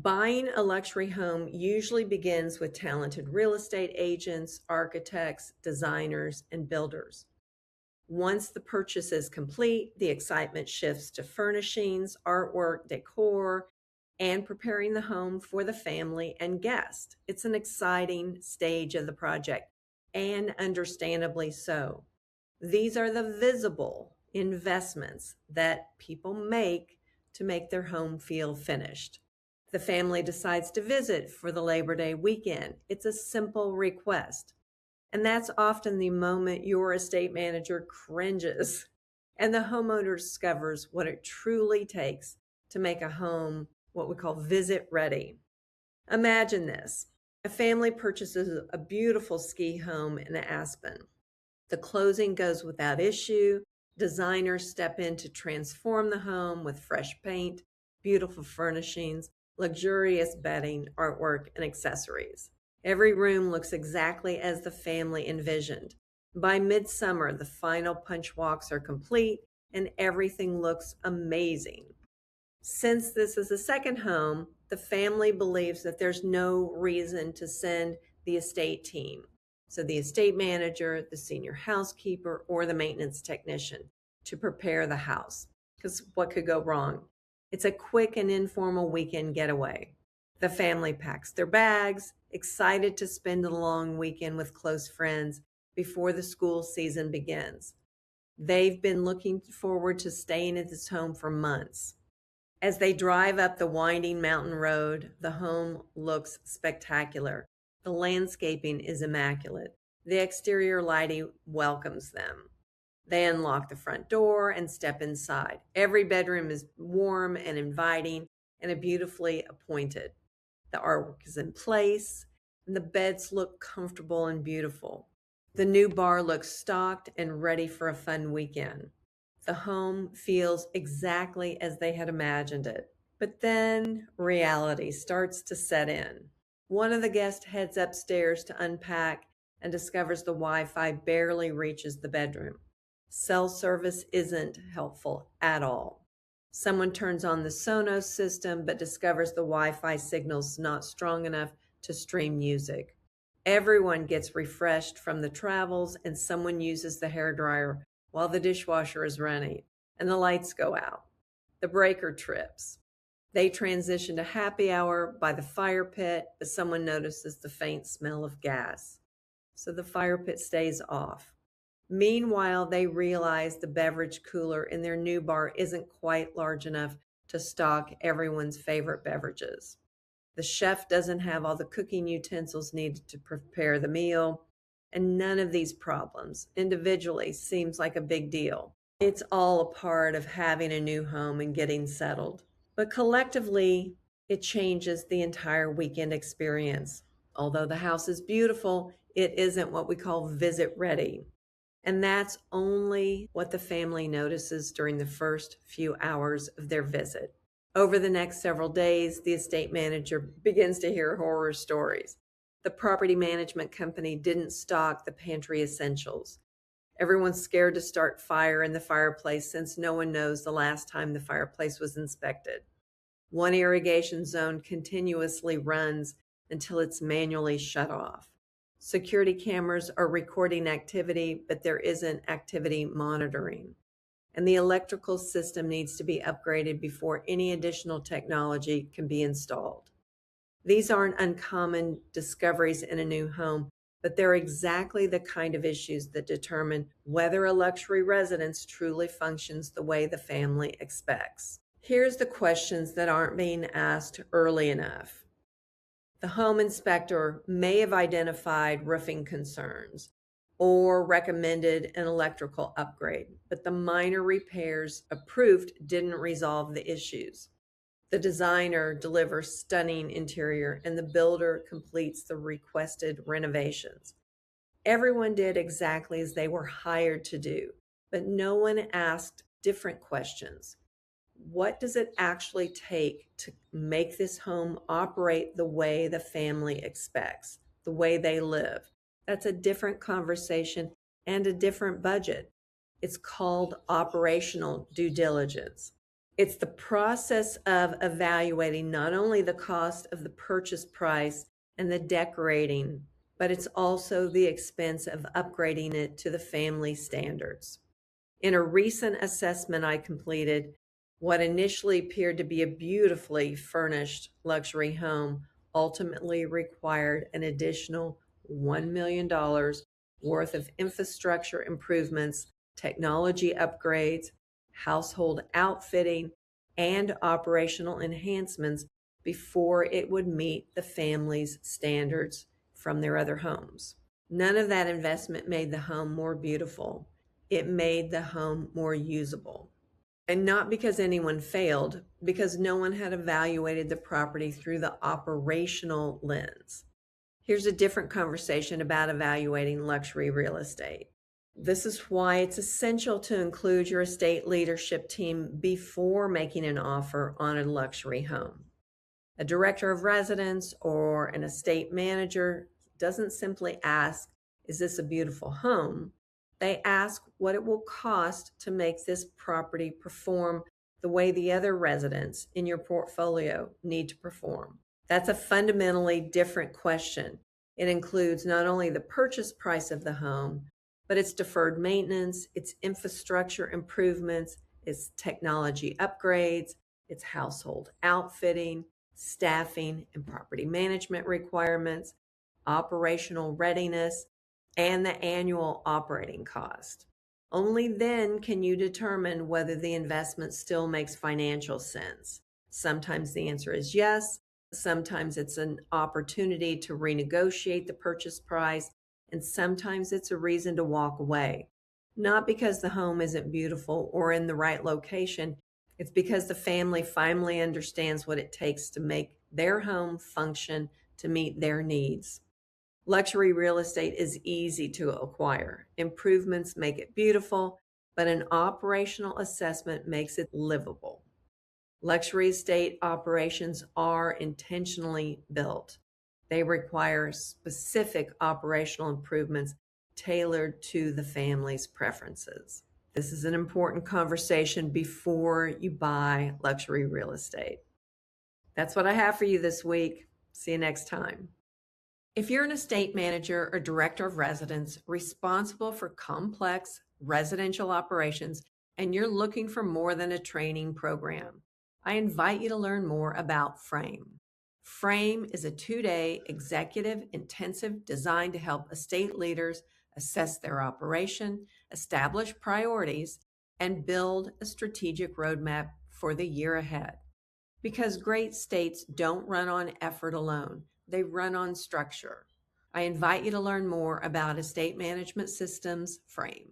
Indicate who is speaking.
Speaker 1: Buying a luxury home usually begins with talented real estate agents, architects, designers, and builders. Once the purchase is complete, the excitement shifts to furnishings, artwork, decor, and preparing the home for the family and guest. It's an exciting stage of the project, and understandably so. These are the visible investments that people make to make their home feel finished. The family decides to visit for the Labor Day weekend. It's a simple request. And that's often the moment your estate manager cringes and the homeowner discovers what it truly takes to make a home what we call visit ready. Imagine this. A family purchases a beautiful ski home in Aspen. The closing goes without issue. Designers step in to transform the home with fresh paint, beautiful furnishings, luxurious bedding, artwork, and accessories. Every room looks exactly as the family envisioned. By midsummer, the final punch walks are complete and everything looks amazing. Since this is a second home, the family believes that there's no reason to send the estate team. So the estate manager, the senior housekeeper, or the maintenance technician to prepare the house. Because what could go wrong? It's a quick and informal weekend getaway. The family packs their bags, excited to spend a long weekend with close friends before the school season begins. They've been looking forward to staying at this home for months. As they drive up the winding mountain road, the home looks spectacular. The landscaping is immaculate. The exterior lighting welcomes them. They unlock the front door and step inside. Every bedroom is warm and inviting and beautifully appointed. The artwork is in place, and the beds look comfortable and beautiful. The new bar looks stocked and ready for a fun weekend. The home feels exactly as they had imagined it. But then reality starts to set in. One of the guests heads upstairs to unpack and discovers the Wi-Fi barely reaches the bedroom. Cell service isn't helpful at all. Someone turns on the Sonos system but discovers the Wi-Fi signal's not strong enough to stream music. Everyone gets refreshed from the travels and someone uses the hairdryer while the dishwasher is running and the lights go out. The breaker trips. They transition to happy hour by the fire pit, but someone notices the faint smell of gas. So the fire pit stays off. Meanwhile, they realize the beverage cooler in their new bar isn't quite large enough to stock everyone's favorite beverages. The chef doesn't have all the cooking utensils needed to prepare the meal, and none of these problems individually seems like a big deal. It's all a part of having a new home and getting settled. But collectively, it changes the entire weekend experience. Although the house is beautiful, it isn't what we call visit ready. And that's only what the family notices during the first few hours of their visit. Over the next several days, the estate manager begins to hear horror stories. The property management company didn't stock the pantry essentials. Everyone's scared to start fire in the fireplace since no one knows the last time the fireplace was inspected. One irrigation zone continuously runs until it's manually shut off. Security cameras are recording activity, but there isn't activity monitoring. And the electrical system needs to be upgraded before any additional technology can be installed. These aren't uncommon discoveries in a new home, but they're exactly the kind of issues that determine whether a luxury residence truly functions the way the family expects. Here's the questions that aren't being asked early enough. The home inspector may have identified roofing concerns or recommended an electrical upgrade, but the minor repairs approved didn't resolve the issues. The designer delivers stunning interior and the builder completes the requested renovations. Everyone did exactly as they were hired to do, but no one asked different questions. What does it actually take to make this home operate the way the family expects, the way they live? That's a different conversation and a different budget. It's called operational due diligence. It's the process of evaluating not only the cost of the purchase price and the decorating, but it's also the expense of upgrading it to the family standards. In a recent assessment I completed, what initially appeared to be a beautifully furnished luxury home ultimately required an additional $1 million worth of infrastructure improvements, technology upgrades, household outfitting, and operational enhancements before it would meet the family's standards from their other homes. None of that investment made the home more beautiful. It made the home more usable. And not because anyone failed, because no one had evaluated the property through the operational lens. Here's a different conversation about evaluating luxury real estate. This is why it's essential to include your estate leadership team before making an offer on a luxury home. A director of residence or an estate manager doesn't simply ask, "Is this a beautiful home?" They ask what it will cost to make this property perform the way the other residents in your portfolio need to perform. That's a fundamentally different question. It includes not only the purchase price of the home, but its deferred maintenance, its infrastructure improvements, its technology upgrades, its household outfitting, staffing and property management requirements, operational readiness, and the annual operating cost. Only then can you determine whether the investment still makes financial sense. Sometimes the answer is yes. Sometimes it's an opportunity to renegotiate the purchase price, and sometimes it's a reason to walk away. Not because the home isn't beautiful or in the right location, it's because the family finally understands what it takes to make their home function to meet their needs. Luxury real estate is easy to acquire. Improvements make it beautiful, but an operational assessment makes it livable. Luxury estate operations are intentionally built. They require specific operational improvements tailored to the family's preferences. This is an important conversation before you buy luxury real estate. That's what I have for you this week. See you next time. If you're an estate manager or director of residence responsible for complex residential operations and you're looking for more than a training program, I invite you to learn more about Frame. Frame is a 2-day executive intensive designed to help estate leaders assess their operation, establish priorities, and build a strategic roadmap for the year ahead. Because great estates don't run on effort alone, they run on structure. I invite you to learn more about estate management systems Frame.